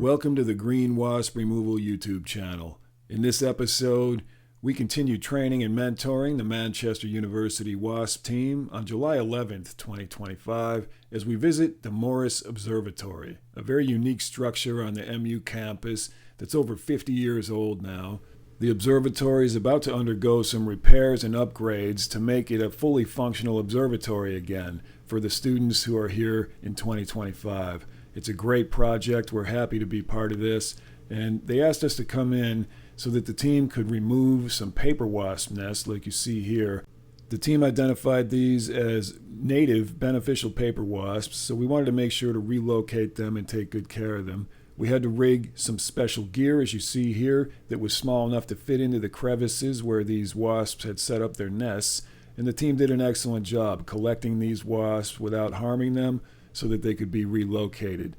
Welcome to the Green Wasp Removal YouTube channel. In this episode, we continue training and mentoring the Manchester University Wasp Team on July 11th, 2025, as we visit the Morris Observatory, a very unique structure on the MU campus that's over 50 years old now. The observatory is about to undergo some repairs and upgrades to make it a fully functional observatory again for the students who are here in 2025. It's a great project. We're happy to be part of this. And they asked us to come in so that the team could remove some paper wasp nests like you see here. The team identified these as native beneficial paper wasps, so we wanted to make sure to relocate them and take good care of them. We had to rig some special gear, as you see here, that was small enough to fit into the crevices where these wasps had set up their nests. And the team did an excellent job collecting these wasps without harming them, so that they could be relocated.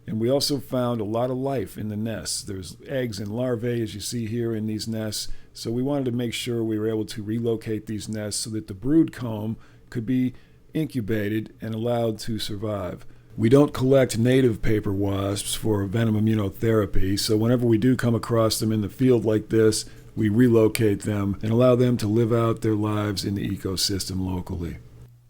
And we also found a lot of life in the nests. There's eggs and larvae, as you see here, in these nests. So we wanted to make sure we were able to relocate these nests so that the brood comb could be incubated and allowed to survive. We don't collect native paper wasps for venom immunotherapy, so whenever we do come across them in the field like this, we relocate them and allow them to live out their lives in the ecosystem locally.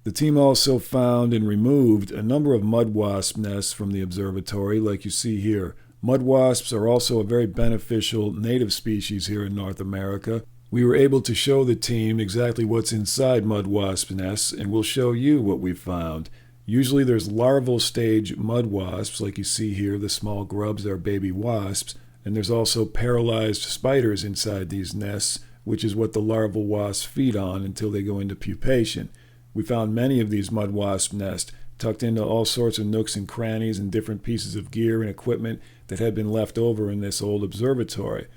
The team also found and removed a number of mud wasp nests from the observatory, like you see here. Mud wasps are also a very beneficial native species here in North America. We were able to show the team exactly what's inside mud wasp nests, and we'll show you what we found. Usually there's larval stage mud wasps, like you see here. The small grubs are baby wasps, and there's also paralyzed spiders inside these nests, which is what the larval wasps feed on until they go into pupation. We found many of these mud wasp nests tucked into all sorts of nooks and crannies and different pieces of gear and equipment that had been left over in this old observatory.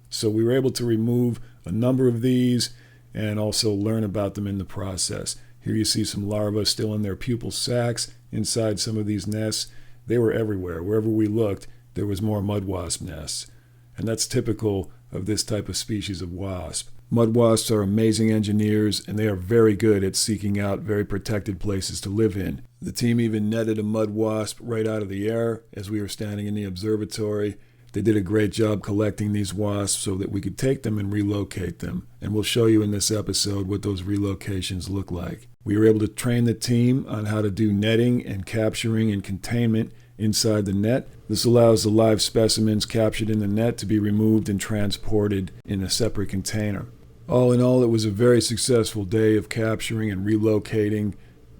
So we were able to remove a number of these and also learn about them in the process. Here you see some larvae still in their pupal sacs inside some of these nests. They were everywhere. Wherever we looked, there was more mud wasp nests. And that's typical of this type of species of wasp. Mud wasps are amazing engineers, and they are very good at seeking out very protected places to live in. The team even netted a mud wasp right out of the air as we were standing in the observatory. They did a great job collecting these wasps so that we could take them and relocate them. And we'll show you in this episode what those relocations look like. We were able to train the team on how to do netting and capturing and containment inside the net. This allows the live specimens captured in the net to be removed and transported in a separate container. All in all, it was a very successful day of capturing and relocating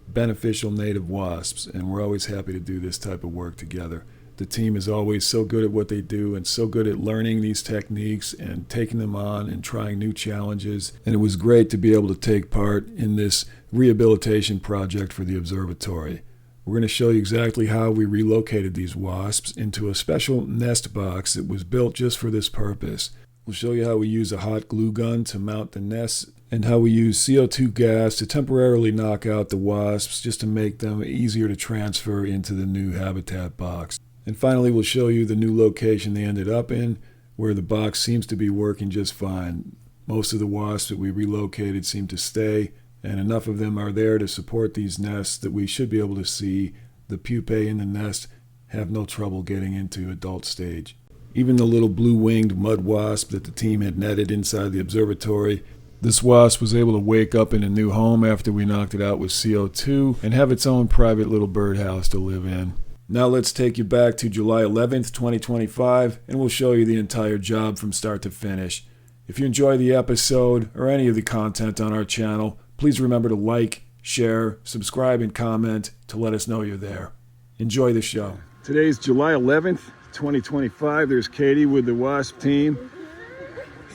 beneficial native wasps, and we're always happy to do this type of work together. The team is always so good at what they do and so good at learning these techniques and taking them on and trying new challenges. And it was great to be able to take part in this rehabilitation project for the observatory. We're going to show you exactly how we relocated these wasps into a special nest box that was built just for this purpose. We'll show you how we use a hot glue gun to mount the nests and how we use CO2 gas to temporarily knock out the wasps just to make them easier to transfer into the new habitat box. And finally, we'll show you the new location they ended up in, where the box seems to be working just fine. Most of the wasps that we relocated seem to stay, and enough of them are there to support these nests that we should be able to see the pupae in the nest have no trouble getting into adult stage. Even the little blue-winged mud wasp that the team had netted inside the observatory, this wasp was able to wake up in a new home after we knocked it out with CO2 and have its own private little birdhouse to live in. Now let's take you back to July 11th, 2025, and we'll show you the entire job from start to finish. If you enjoy the episode or any of the content on our channel, please remember to like, share, subscribe, and comment to let us know you're there. Enjoy the show. Today's July 11th, 2025. There's Katie with the Wasp team.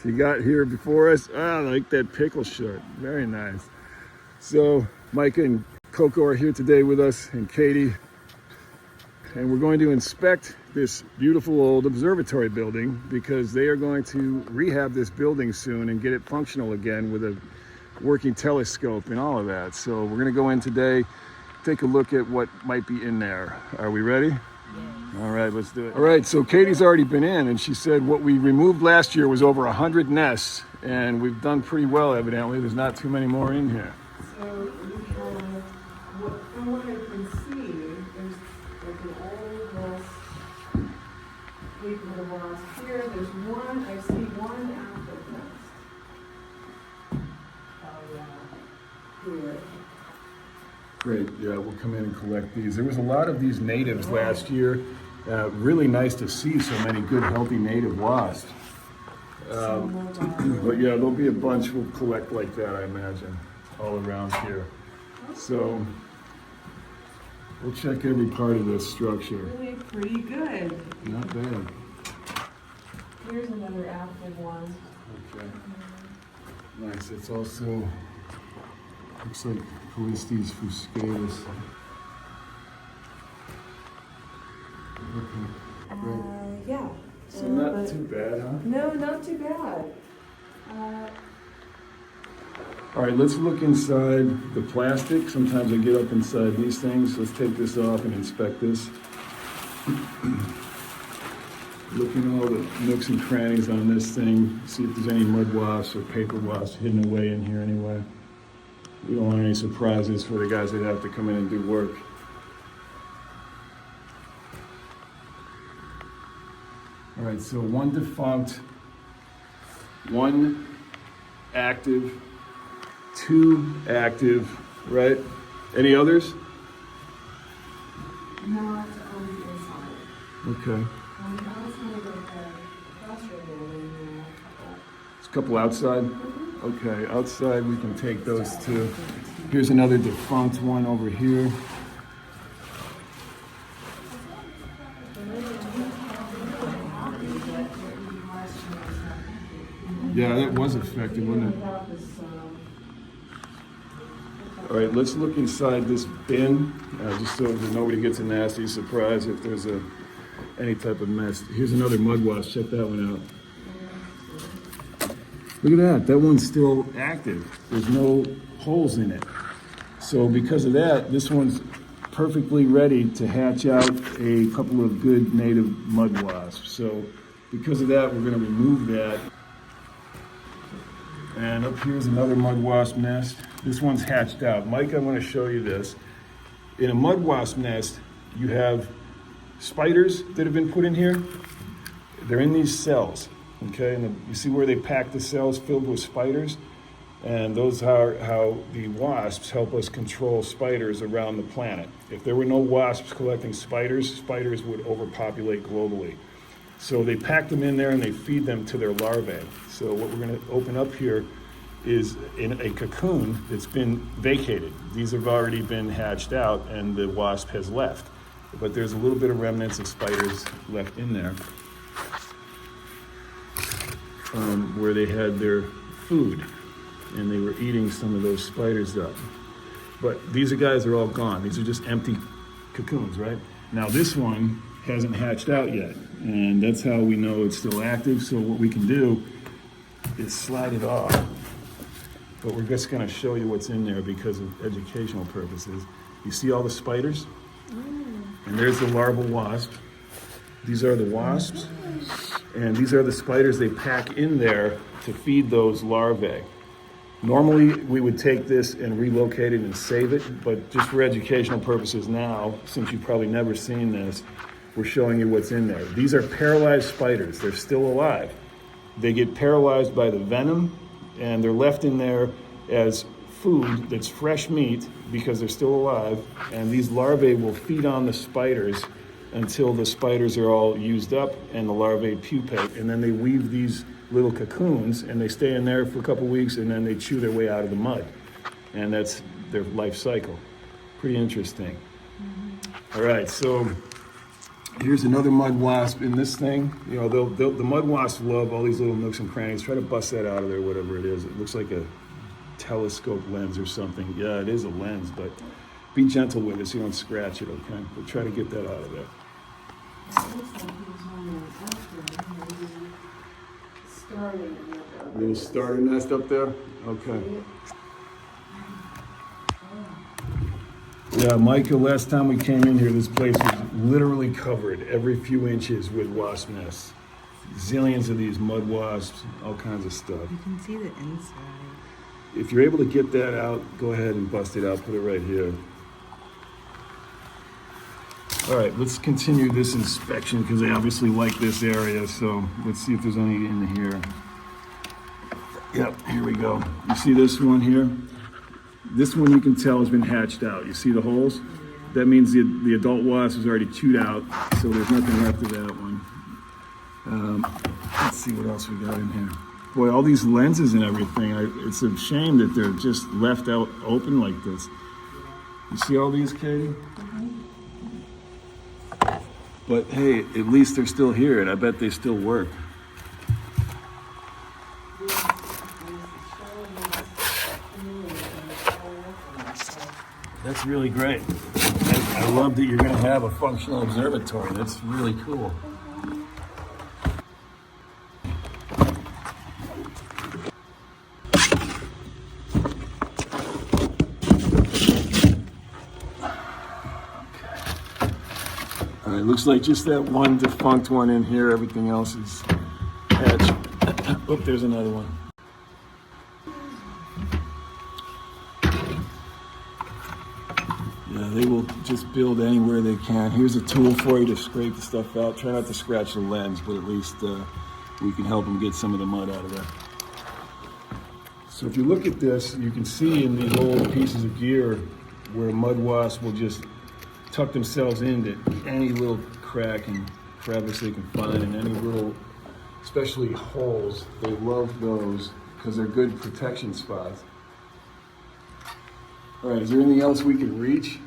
She got here before us. I like that pickle shirt. Very nice. So Micah and Coco are here today with us, and Katie. And we're going to inspect this beautiful old observatory building because they are going to rehab this building soon and get it functional again with a working telescope and all of that. So we're going to go in today, take a look at what might be in there. Are we ready? Yeah. All right, let's do it. All right, so Katie's already been in, and she said what we removed last year was over 100 nests, and we've done pretty well, evidently. There's not too many more in here. So we have, from what I can see, there's like an old wasp here, there's one, I see one active nest. Oh, yeah. Here. Great, yeah, we'll come in and collect these. There was a lot of these natives last year. Really nice to see so many good, healthy native wasps. But yeah, there'll be a bunch we'll collect like that, I imagine, all around here. So we'll check every part of this structure. Really pretty good. Not bad. Here's another active one. Okay. Nice. It's also looks like Pesticides fuscatus. Okay. Great. Yeah. So not too bad, huh? No, not too bad. All right, let's look inside the plastic. Sometimes I get up inside these things. Let's take this off and inspect this. Look in all the nooks and crannies on this thing. See if there's any mud wasps or paper wasps hidden away in here anyway. We don't want any surprises for the guys that have to come in and do work. All right, so one defunct, one active, two active, right? Any others? Not on the inside. Okay. On the outside of the classroom building, There's a couple outside? Okay, outside we can take those two. Here's another defunct one over here. Yeah, that was effective, wasn't it? All right, let's look inside this bin, just so that nobody gets a nasty surprise if there's any type of mess. Here's another mud wasp. Check that one out. Look at that. That one's still active. There's no holes in it. So because of that, this one's perfectly ready to hatch out a couple of good native mud wasps. So because of that, we're going to remove that. And up here's another mud wasp nest. This one's hatched out. Mike, I want to show you this. In a mud wasp nest, you have spiders that have been put in here. They're in these cells, okay? And you see where they pack the cells filled with spiders? And those are how the wasps help us control spiders around the planet. If there were no wasps collecting spiders, spiders would overpopulate globally. So they pack them in there and they feed them to their larvae. So what we're going to open up here is in a cocoon that's been vacated. These have already been hatched out and the wasp has left. But there's a little bit of remnants of spiders left in there where they had their food and they were eating some of those spiders up. But these guys are all gone. These are just empty cocoons, right? Now this one hasn't hatched out yet, and that's how we know it's still active. So what we can do is slide it off. But we're just gonna show you what's in there because of educational purposes. You see all the spiders? And there's the larval wasp. These are the wasps. And these are the spiders they pack in there to feed those larvae. Normally, we would take this and relocate it and save it, but just for educational purposes now, since you've probably never seen this, we're showing you what's in there. These are paralyzed spiders. They're still alive. They get paralyzed by the venom, and they're left in there as food that's fresh meat because they're still alive, and these larvae will feed on the spiders until the spiders are all used up and the larvae pupate, and then they weave these little cocoons and they stay in there for a couple weeks and then they chew their way out of the mud, and that's their life cycle. Pretty interesting. All right, so here's another mud wasp in this thing. You know, the mud wasps love all these little nooks and crannies. Try to bust that out of there, whatever it is. It looks like a telescope lens or something. Yeah, it is a lens, but be gentle with it so you don't scratch it, okay? But try to get that out of there. Little starter nest up there? Okay. Yeah, Micah, last time we came in here, this place was literally covered every few inches with wasp nests. Zillions of these mud wasps, all kinds of stuff. You can see the inside. If you're able to get that out, go ahead and bust it out, put it right here. All right, let's continue this inspection because they obviously like this area. So let's see if there's any in here. Yep, here we go. You see this one here? This one you can tell has been hatched out. You see the holes? That means the adult wasp is already chewed out, so there's nothing left of that one. Let's see what else we got in here. Boy, all these lenses and everything, it's a shame that they're just left out open like this. You see all these, Katie? Mm-hmm. But hey, at least they're still here, and I bet they still work. That's really great. I love that you're going to have a functional observatory. That's really cool. All right, looks like just that one defunct one in here. Everything else is hatched. Oh, there's another one. Yeah, they will just build anywhere they can. Here's a tool for you to scrape the stuff out. Try not to scratch the lens, but at least we can help them get some of the mud out of there. So if you look at this, you can see in these old pieces of gear where mud wasps will just tuck themselves into any little crack and crevice they can find, and any little, especially holes. They love those because they're good protection spots. All right, is there anything else we can reach?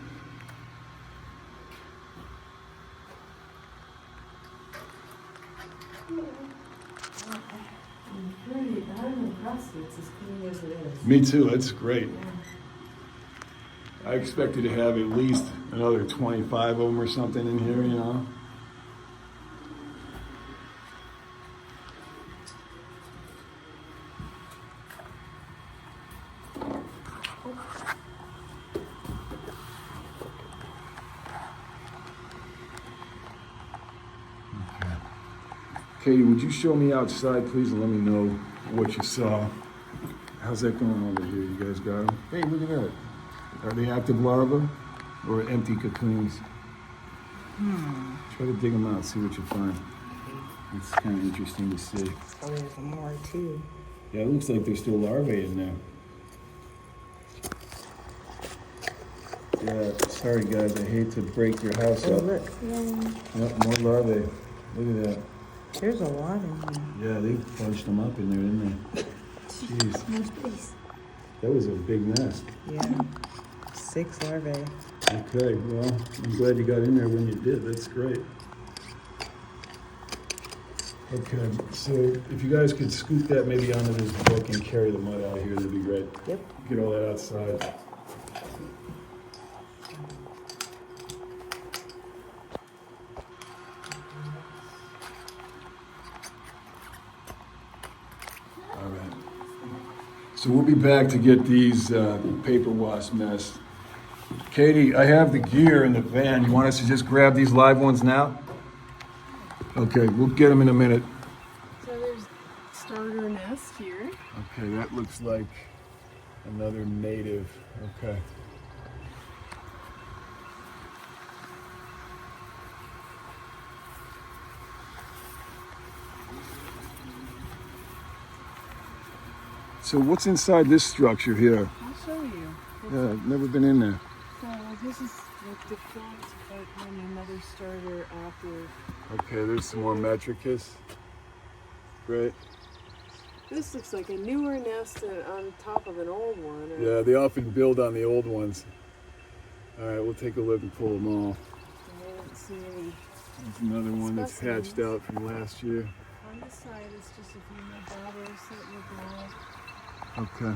I'm impressed it's as clean as it is. Me too, that's great. I expected to have at least another 25 of them or something in here, you know? Katie, would you show me outside, please, and let me know what you saw? How's that going over here? You guys got them? Hey, look at that. Are they active larvae or empty cocoons? Try to dig them out, see what you find. It's kind of interesting to see. Oh, there's more too. Yeah, it looks like there's still larvae in there. Yeah, sorry guys, I hate to break your house Oh, up. look. Yep, more larvae. Look at that. There's a lot in here. Yeah, they bunched them up in there, didn't they? Jeez, No space. that was a big nest. Yeah. 6 larvae. Okay, well, I'm glad you got in there when you did. That's great. Okay, so if you guys could scoop that maybe onto this book and carry the mud out here, that'd be great. Yep. Get all that outside. All right. So we'll be back to get these paper wasp nests. Katie, I have the gear in the van. You want us to just grab these live ones now? Okay, we'll get them in a minute. So there's starter nest here. Okay, that looks like another native. Okay. So what's inside this structure here? I'll show you. Yeah, I've never been in there. So this is the default, but then another starter active. Okay, there's some more Metricus. Great. This looks like a newer nest on top of an old one. Yeah, they often build on the old ones. All right, we'll take a look and pull them all. I don't see any. There's another one that's hatched out from last year. On this side, it's just a few mud daubers that look well. Okay.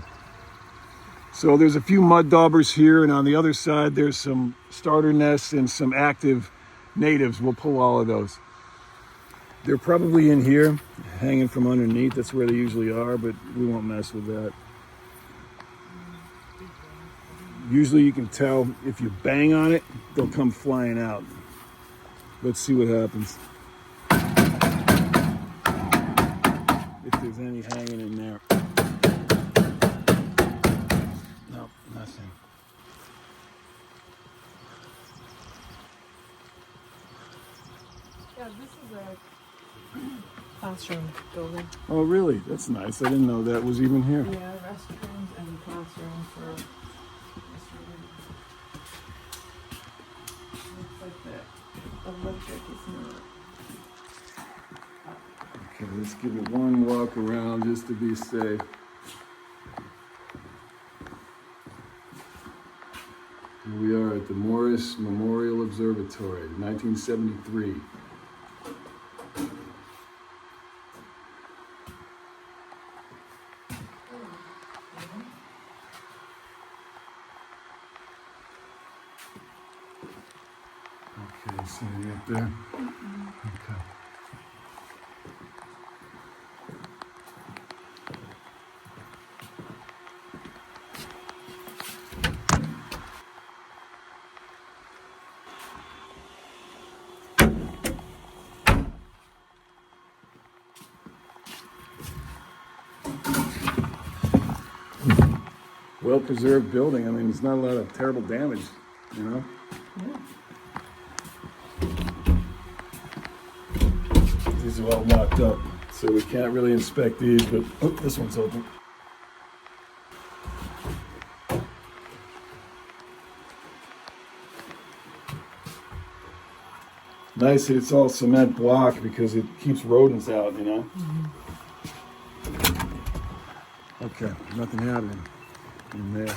So there's a few mud daubers here, and on the other side there's some starter nests and some active natives. We'll pull all of those. They're probably in here, hanging from underneath. That's where they usually are, but we won't mess with that. Usually you can tell if you bang on it, they'll come flying out. Let's see what happens. If there's any hanging in there. No, nothing. Yeah, this is a classroom building. Oh, really? That's nice. I didn't know that was even here. Yeah, restrooms and classroom for students. Looks like the electric is not. Okay, let's give it one walk around just to be safe. Here we are at the Morris Memorial Observatory, 1973. Okay, see any up there? Okay. Well-preserved building. I mean, there's not a lot of terrible damage, you know? These are all locked up, so we can't really inspect these, but, oh, this one's open. Nice that it's all cement block because it keeps rodents out, you know? Okay, nothing happening in there.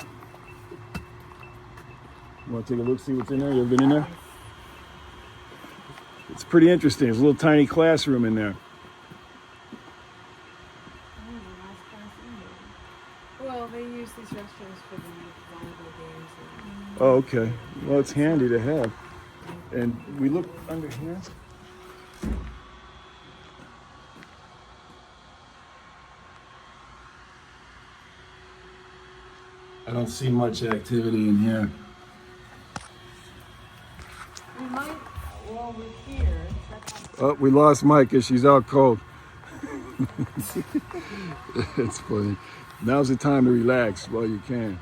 You want to take a look, see what's in there? You ever been in there? It's pretty interesting. There's a little tiny classroom in there. Well, they use these restrooms for the volleyball games. Oh, okay. Well, it's handy to have. And we look under here. I don't see much activity in here. We might, while we're here, check out. Oh, we lost Micah. She's out cold. It's funny. Now's the time to relax while you can.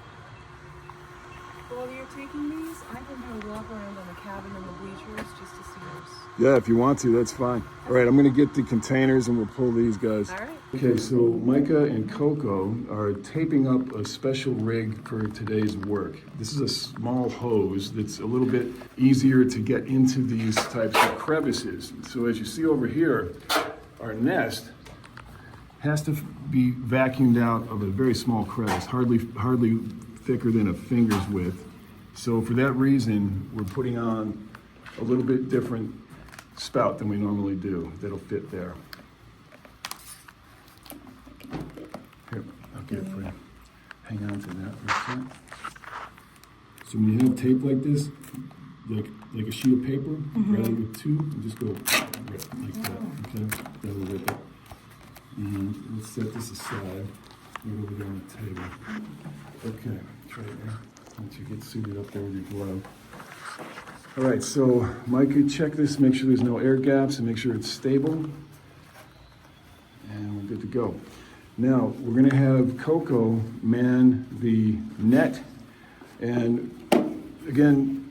While you're taking these, I can kind of walk around on the cabin and the bleachers just to see yours. Yeah, if you want to, that's fine. All right, I'm going to get the containers and we'll pull these guys. All right. Okay, so Micah and Coco are taping up a special rig for today's work. This is a small hose that's a little bit easier to get into these types of crevices. So as you see over here, our nest has to be vacuumed out of a very small crevice, hardly thicker than a finger's width. So for that reason, we're putting on a little bit different spout than we normally do that'll fit there. Here, I'll get it for you. Hang on to that for a second. So when you have tape like this, like a sheet of paper, rather with two, you just go rip like that, okay? That'll rip it. And let's set this aside. Right over there on the table. Okay, try it there. Once you get suited up there with your glove. All right, so Micah, check this, make sure there's no air gaps and make sure it's stable. And we're good to go. Now, we're gonna have Coco man the net. And again,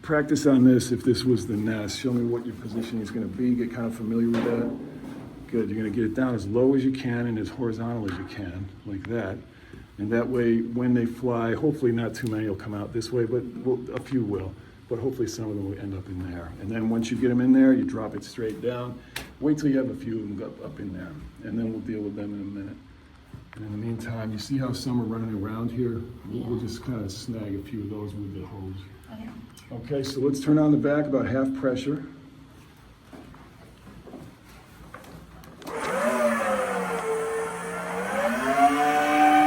practice on this if this was the nest. Show me what your positioning is gonna be, get kind of familiar with that. Good, you're gonna get it down as low as you can and as horizontal as you can, like that. And that way, when they fly, hopefully not too many will come out this way, but a few will. But hopefully some of them will end up in there. And then once you get them in there, you drop it straight down. Wait till you have a few of them up in there, and then we'll deal with them in a minute. And in the meantime, you see how some are running around here? We'll just kind of snag a few of those with the hose. Okay, so let's turn on the back about half pressure.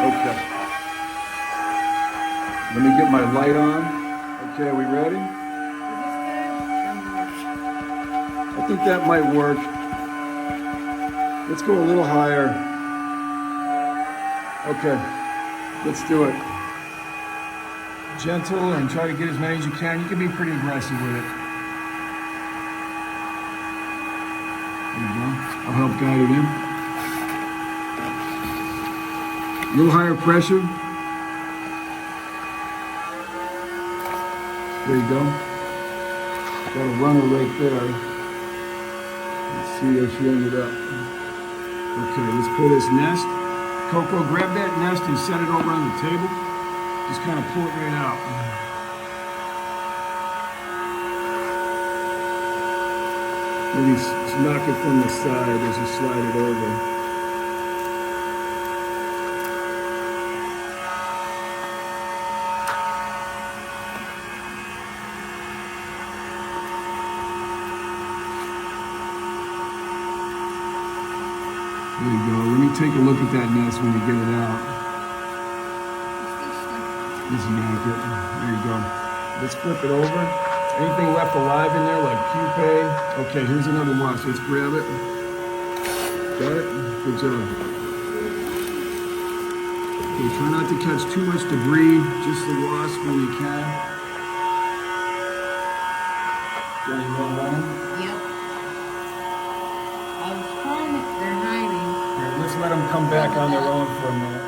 Okay. Let me get my light on. Okay, are we ready? I think that might work. Let's go a little higher. Okay, let's do it. Gentle and try to get as many as you can. You can be pretty aggressive with it. There you go. I'll help guide it in. A little higher pressure. There you go. Got a runner right there. see where she ended up. Okay, let's pull this nest. Coco, grab that nest and set it over on the table. Just kind of pull it right out. Maybe knock it from the side as you slide it over. There you go. Let me take a look at that nest when you get it out. Just yank it. There you go. Let's flip it over. Anything left alive in there, like pupae? Okay, here's another wasp. Let's grab it. Got it? Good job. Okay, try not to catch too much debris. Just the wasp when you can. Got any more running? Yep. I was trying to, they're hiding. Here, let's let them come back on their own for a minute.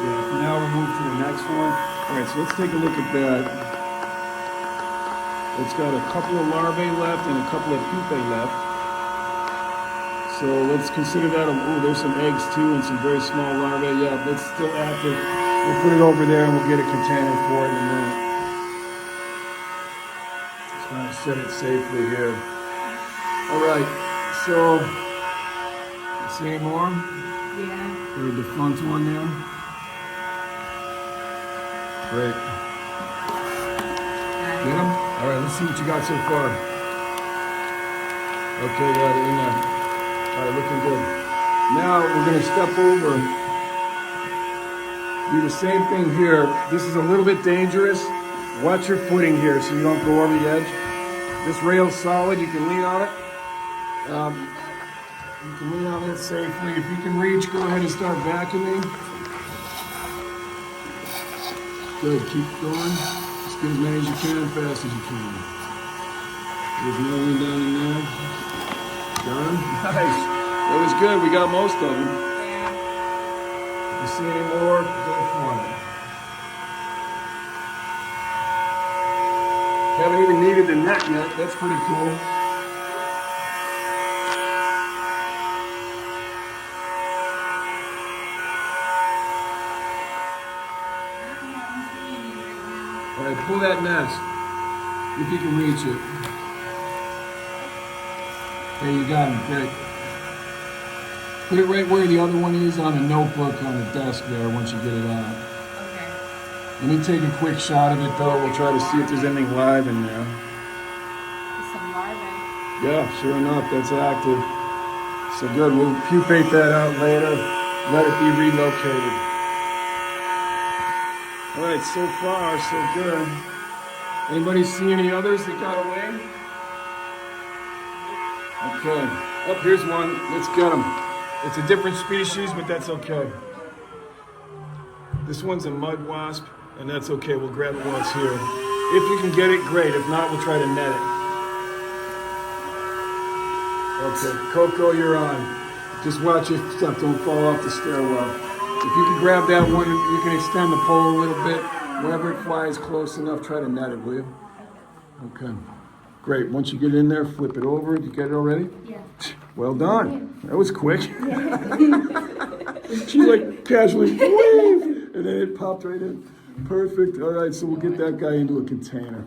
Yeah, now we'll move to the next one. All right, so let's take a look at that. It's got a couple of larvae left and a couple of pupae left. So let's consider that. Oh, there's some eggs too and some very small larvae. Yeah, that's still active. We'll put it over there and we'll get a container for it in a minute. Just want to set it safely here. All right, so you see any more? Yeah. There's a defunct one there. Great. Get them? All right, let's see what you got so far. Okay, yeah, they're in there. All right, looking good. Now we're going to step over. Do the same thing here. This is a little bit dangerous. Watch your footing here so you don't go over the edge. This rail's solid. You can lean on it. You can lean on it safely. If you can reach, go ahead and start vacuuming. Good, keep going. Just get as many as you can, fast as you can. There's no one down in there. Done? Nice. That was good. We got most of them. Yeah. If you see any more, go for it. Haven't even needed the net yet. That's pretty cool. All right, pull that nest. If you can reach it. There you got him. Great. Put it right where the other one is on a notebook on the desk there once you get it out. Okay. Let me take a quick shot of it though. We'll try to see if there's anything live in there. There's some larvae. Yeah, sure enough, that's active. So good. We'll pupate that out later. Let it be relocated. All right, so far, so good. Anybody see any others that got away? Okay. Oh, here's one. Let's get them. It's a different species, but that's okay. This one's a mud wasp, and that's okay. We'll grab it while it's here. If you can get it, great. If not, we'll try to net it. Okay, Coco, you're on. Just watch your stuff. Don't fall off the stairwell. If you can grab that one, you can extend the pole a little bit. Whenever it flies close enough, try to net it, will you? Okay. Great. Once you get in there, flip it over. Did you get it already? Yeah. Well done. That was quick. She like casually wave, and then it popped right in. Perfect. All right, so we'll get that guy into a container.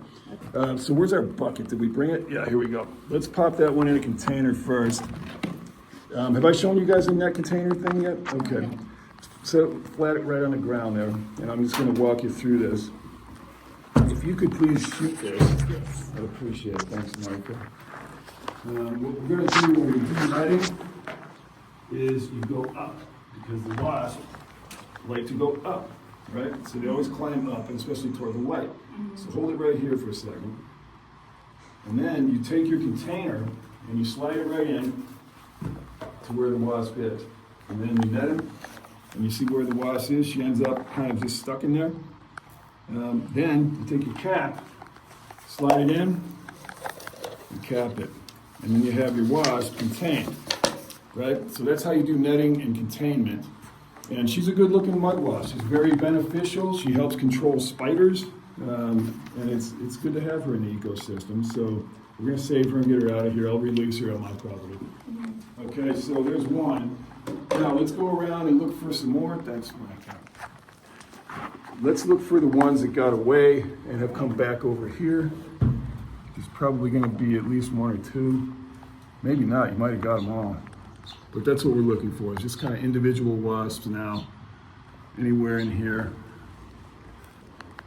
So where's our bucket? Did we bring it? Yeah, here we go. Let's pop that one in a container first. Have I shown you guys in that container thing yet? Okay. So flat it right on the ground there, and I'm just going to walk you through this. If you could please shoot this, I'd appreciate it. Thanks, Martha. What we're going to do when we do netting is you go up, because the wasps like to go up, right? So they always climb up, and especially toward the light. So hold it right here for a second. And then you take your container and you slide it right in to where the wasp is. And then you net him, and you see where the wasp is. She ends up kind of just stuck in there. Then you take your cap, slide it in, and cap it. And then you have your wasp contained, right? So that's how you do netting and containment. And she's a good looking mud wasp. She's very beneficial. She helps control spiders And it's good to have her in the ecosystem. So we're going to save her and get her out of here. I'll release her on my property. Okay, so there's one. Now let's go around and look for some more. Thanks, Mike. Let's look for the ones that got away and have come back over here. There's probably going to be at least one or two. Maybe not. You might have got them all. But that's what we're looking for. It's just kind of individual wasps now. Anywhere in here.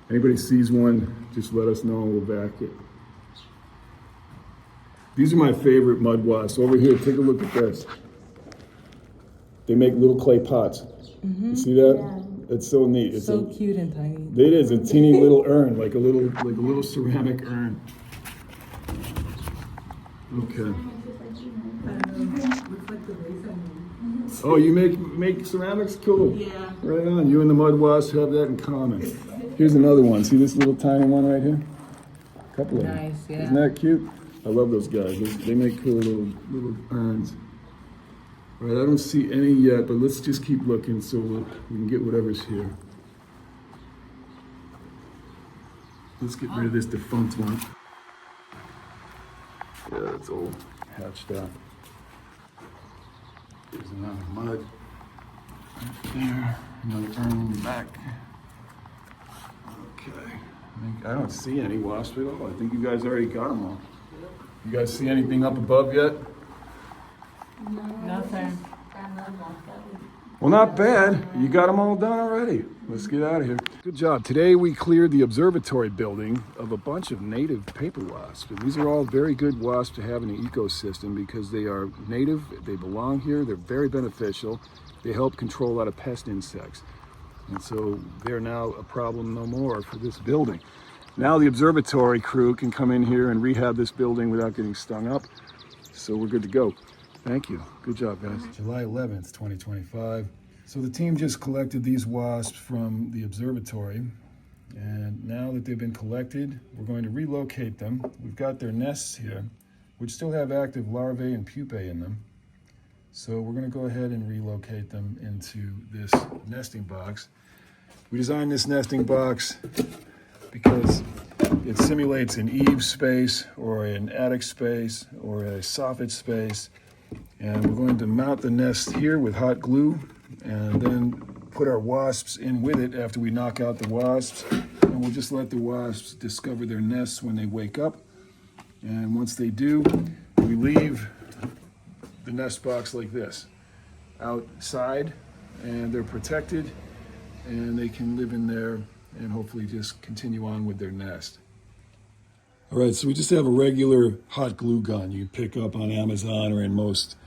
Anybody sees one, just let us know and we'll back it. These are my favorite mud wasps. Over here, take a look at this. They make little clay pots. Mm-hmm. You see that? Yeah. It's so neat. It's so cute and tiny. It is a teeny little urn, like a little ceramic urn. Okay. Oh, you make ceramics? Cool. Yeah. Right on. You and the mud wasps have that in common. Here's another one. See this little tiny one right here? A couple of them. Nice, yeah. Isn't that cute? I love those guys. They make cool little urns. All right, I don't see any yet, but let's just keep looking so we can get whatever's here. Let's get rid of this defunct one. Yeah, it's all hatched out. There's another mud right there. Another urn in the back. Okay. I don't see any wasps at all. I think you guys already got them all. You guys see anything up above yet? Nothing. Well, not bad. You got them all done already. Let's get out of here. Good job. Today we cleared the observatory building of a bunch of native paper wasps. And these are all very good wasps to have in the ecosystem because they are native, they belong here, they're very beneficial. They help control a lot of pest insects. And so they're now a problem no more for this building. Now the observatory crew can come in here and rehab this building without getting stung up. So we're good to go. Thank you. Good job, guys. July 11th, 2025. So the team just collected these wasps from the observatory. And now that they've been collected, we're going to relocate them. We've got their nests here, which still have active larvae and pupae in them. So we're going to go ahead and relocate them into this nesting box. We designed this nesting box because it simulates an eave space or an attic space or a soffit space. And we're going to mount the nest here with hot glue and then put our wasps in with it after we knock out the wasps. And we'll just let the wasps discover their nests when they wake up. And once they do, we leave the nest box like this outside, and they're protected and they can live in there and hopefully just continue on with their nest. All right, so we just have a regular hot glue gun you can pick up on Amazon or in most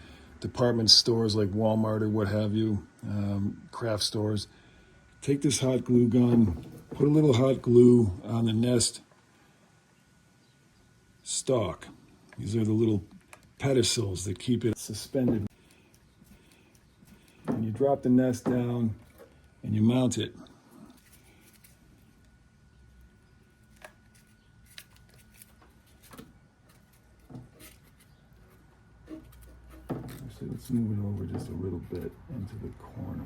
department stores like Walmart or what have you, craft stores. Take this hot glue gun, put a little hot glue on the nest stalk. These are the little pedestals that keep it suspended. And you drop the nest down and you mount it. So let's move it over just a little bit into the corner.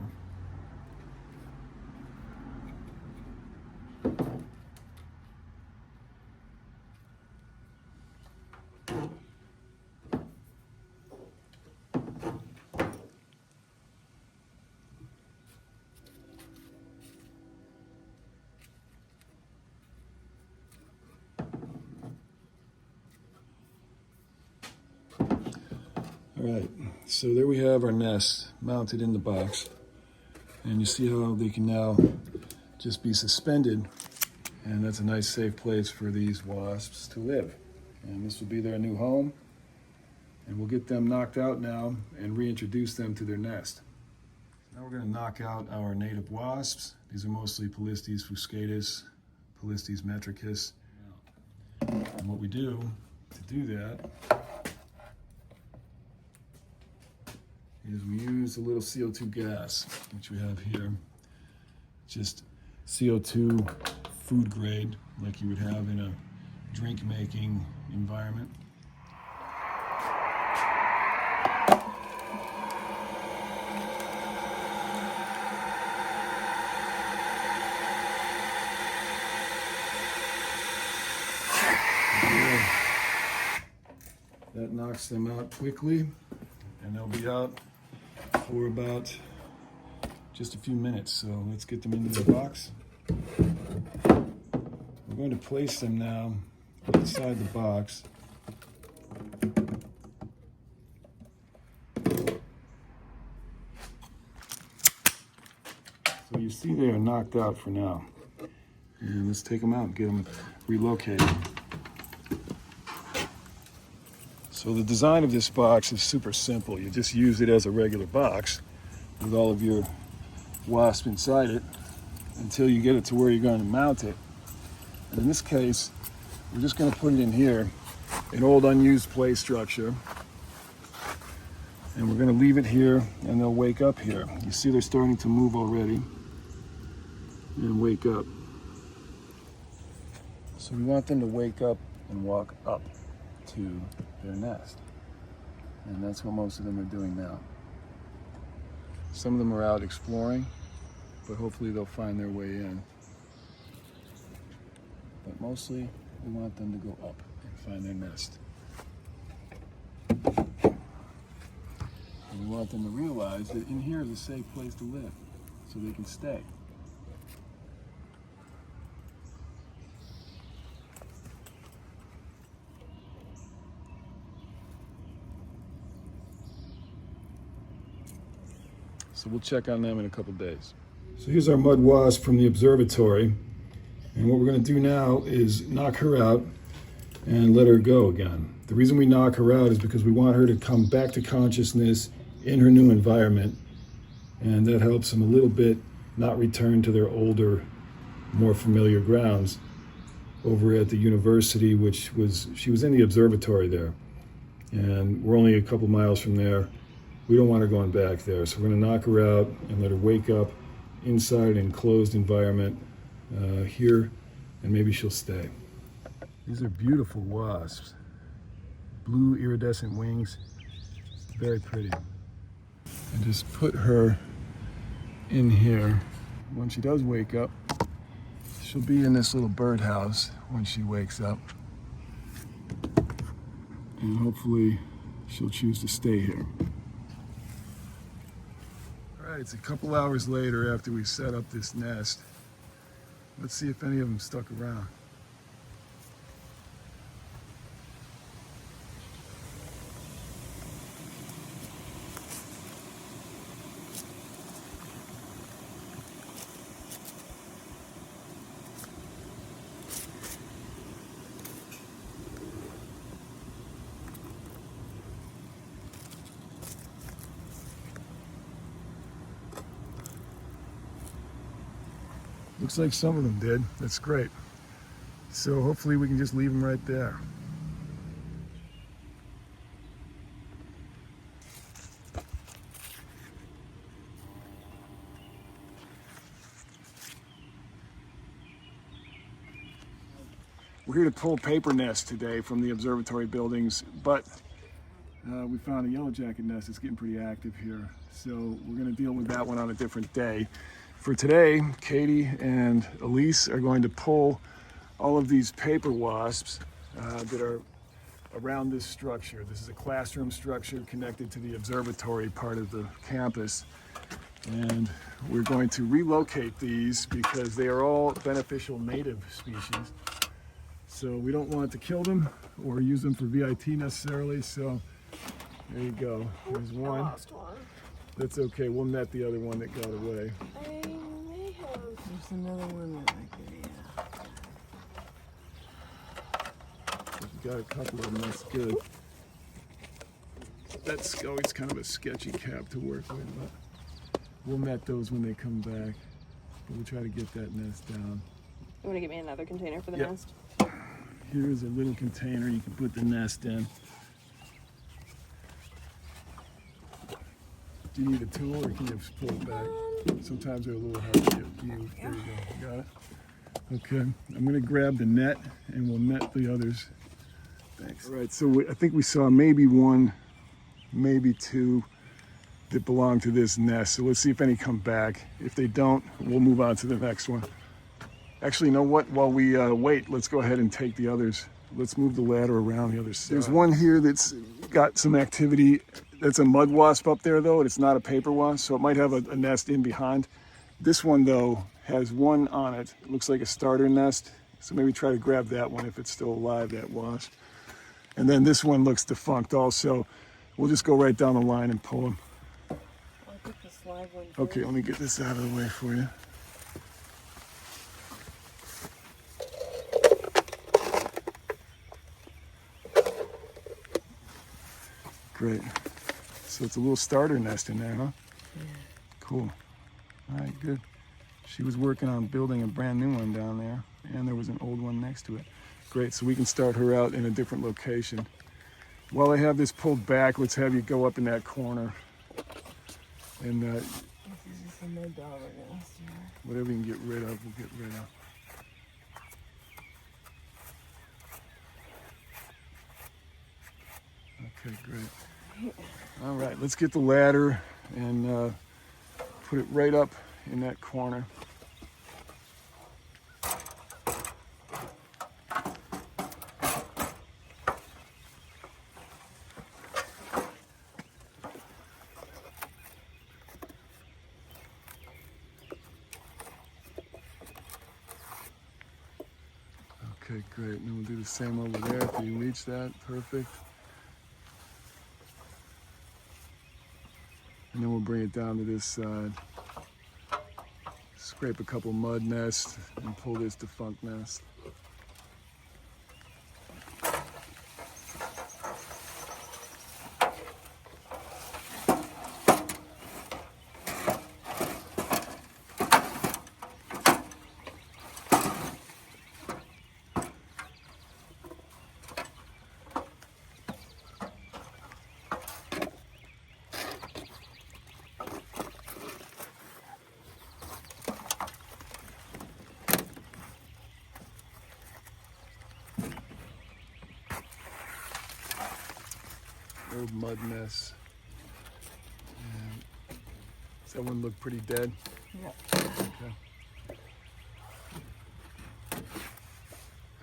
All right, so there we have our nest mounted in the box. And you see how they can now just be suspended. And that's a nice safe place for these wasps to live. And this will be their new home. And we'll get them knocked out now and reintroduce them to their nest. Now we're going to knock out our native wasps. These are mostly Pesticides fuscatus, Pesticides metricus. And what we do to do that is we use a little CO2 gas, which we have here. Just CO2 food grade, like you would have in a drink making environment. That knocks them out quickly, and they'll be out for about just a few minutes. So let's get them into the box. We're going to place them now inside the box. So you see they are knocked out for now. And let's take them out and get them relocated. So the design of this box is super simple. You just use it as a regular box with all of your wasp inside it until you get it to where you're going to mount it. And in this case, we're just going to put it in here, an old unused play structure. And we're going to leave it here, and they'll wake up here. You see they're starting to move already and wake up. So we want them to wake up and walk up to their nest. And that's what most of them are doing now. Some of them are out exploring, but hopefully they'll find their way in. But mostly we want them to go up and find their nest. And we want them to realize that in here is a safe place to live, so they can stay. So we'll check on them in a couple days. So here's our mud wasp from the observatory. And what we're going to do now is knock her out and let her go again. The reason we knock her out is because we want her to come back to consciousness in her new environment. And that helps them a little bit not return to their older, more familiar grounds over at the university, she was in the observatory there. And we're only a couple miles from there. We don't want her going back there, so we're going to knock her out and let her wake up inside an enclosed environment here, and maybe she'll stay. These are beautiful wasps. Blue iridescent wings, very pretty. And just put her in here. When she does wake up, she'll be in this little birdhouse when she wakes up. And hopefully she'll choose to stay here. All right, it's a couple hours later after we set up this nest. Let's see if any of them stuck around. Looks like some of them did. That's great. So hopefully we can just leave them right there. We're here to pull paper nests today from the observatory buildings, but we found a yellow jacket nest that's getting pretty active here. So we're going to deal with that one on a different day. For today, Katie and Elise are going to pull all of these paper wasps that are around this structure. This is a classroom structure connected to the observatory part of the campus. And we're going to relocate these because they are all beneficial native species. So we don't want to kill them or use them for VIT necessarily. So there you go. There's one. I lost one. That's okay. We'll net the other one that got away. I may have. There's another one that I could, If you got a couple of them, that's good. That's always kind of a sketchy cap to work with, but we'll net those when they come back. But we'll try to get that nest down. You want to give me another container for the Yep. nest? Here's a little container you can put the nest in. Do you need a tool or can you just pull it back? Sometimes they're a little hard to get to you. There you go. Got it? Okay. I'm going to grab the net and we'll net the others. Thanks. All right. So I think we saw maybe one, maybe two that belong to this nest. So let's see if any come back. If they don't, we'll move on to the next one. Actually, you know what? While we wait, let's go ahead and take the others Let's move the ladder around the other side. There's one here that's got some activity. That's a mud wasp up there though, and it's not a paper wasp, so it might have a nest in behind. This one though has one on it. It looks like a starter nest, so maybe try to grab that one if it's still alive, that wasp. And then this one looks defunct also. We'll just go right down the line and pull them. I'll get this live one. Okay, let me get this out of the way for you. Great. So it's a little starter nest in there, huh? Yeah. Cool. All right, good. She was working on building a brand new one down there, and there was an old one next to it. Great, so we can start her out in a different location. While I have this pulled back, let's have you go up in that corner. And This is just a mud dauber nest here. whatever you can get rid of, we'll get rid of. Okay, great. All right, let's get the ladder and put it right up in that corner. Okay, great. And then we'll do the same over there after you reach that. Perfect. And then we'll bring it down to this side. Scrape a couple mud nests and pull this defunct nest. Old mud mess. And does that one look pretty dead? Yep. Okay.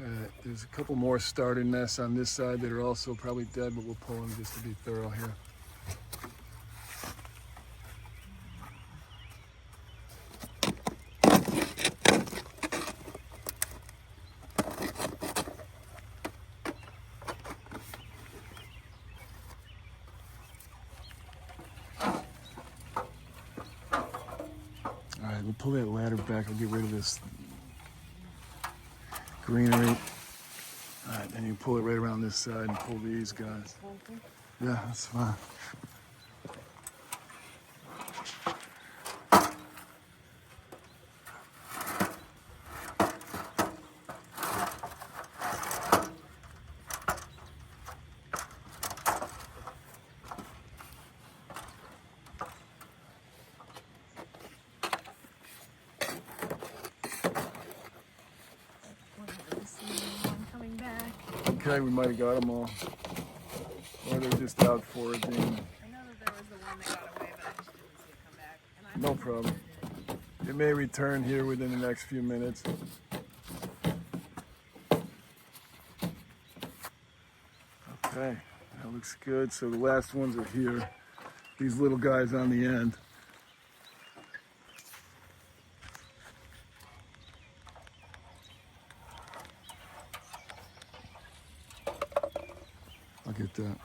Alright, there's a couple more starter nests on this side that are also probably dead, but we'll pull them just to be thorough here. Alright, we'll pull that ladder back. I'll get rid of this greenery. Alright, then you pull it right around this side and pull these guys. Yeah, that's fine. Coming back. Okay, we might have got them all. Or they're just out foraging. I know that there was the one that got away, but I just didn't see it come back. And No problem. It may return here within the next few minutes. Okay, that looks good. So the last ones are here. These little guys on the end. I'll get that.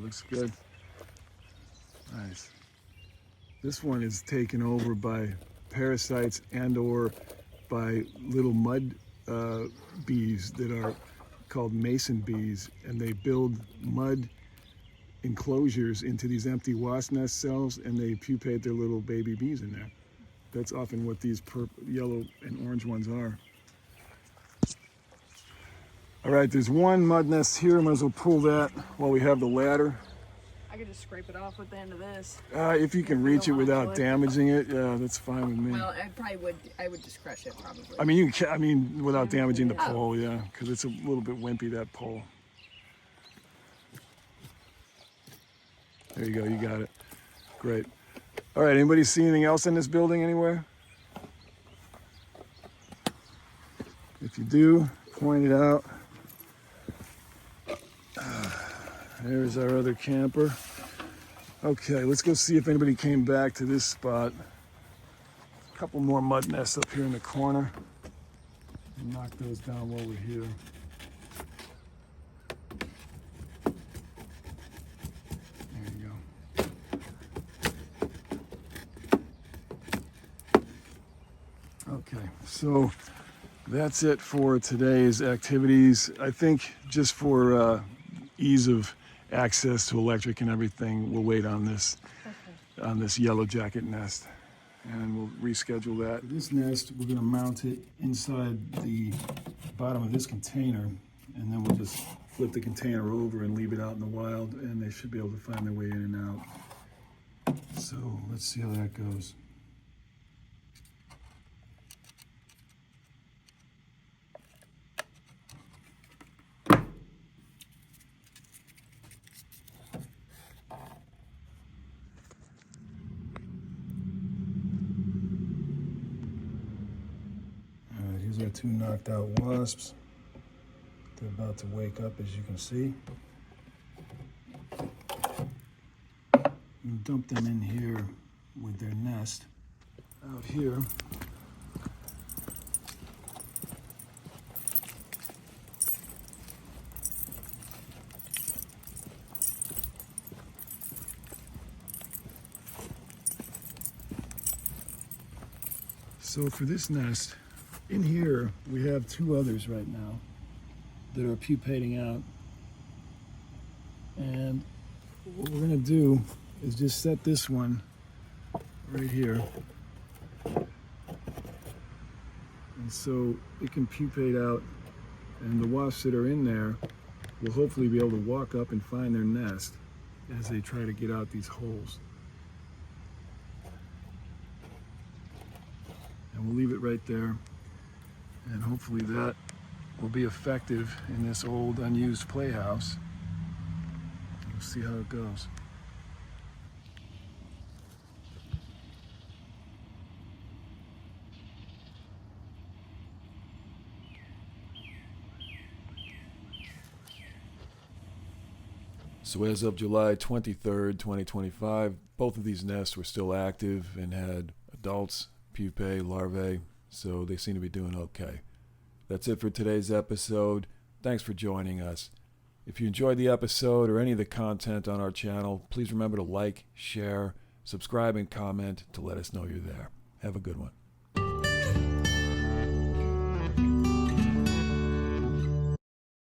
Looks good. Nice. This one is taken over by parasites and or by little mud bees that are called mason bees, and they build mud enclosures into these empty wasp nest cells, and they pupate their little baby bees in there. That's often what these yellow and orange ones are. All right, there's one mud nest here. Might as well pull that while we have the ladder. I I could just scrape it off with the end of this. If you can reach it without damaging it, yeah, that's fine with me. Well, I would just crush it probably. I mean, you can. I mean, without damaging the pole, yeah, because it's a little bit wimpy, that pole. There you go. You got it. Great. All right. Anybody see anything else in this building anywhere? If you do, point it out. There's our other camper. Okay, let's go see if anybody came back to this spot. A couple more mud nests up here in the corner. We'll knock those down while we're here. There you go. Okay, so that's it for today's activities. I think just for ease of access to electric and everything, we'll wait on this yellow jacket nest, and we'll reschedule that. For this nest, we're going to mount it inside the bottom of this container, and then we'll just flip the container over and leave it out in the wild, and they should be able to find their way in and out. So let's see how that goes. Here's our two knocked out wasps. They're about to wake up, as you can see. We'll dump them in here with their nest out here. So for this nest, in here, we have two others right now that are pupating out. And what we're gonna do is just set this one right here. And so it can pupate out, and the wasps that are in there will hopefully be able to walk up and find their nest as they try to get out these holes. And we'll leave it right there. And hopefully that will be effective in this old unused playhouse. We'll see how it goes. So as of July 23rd, 2025, both of these nests were still active and had adults, pupae, larvae, so they seem to be doing okay. That's it for today's episode. Thanks for joining us. If you enjoyed the episode or any of the content on our channel, please remember to like, share, subscribe, and comment to let us know you're there. Have a good one.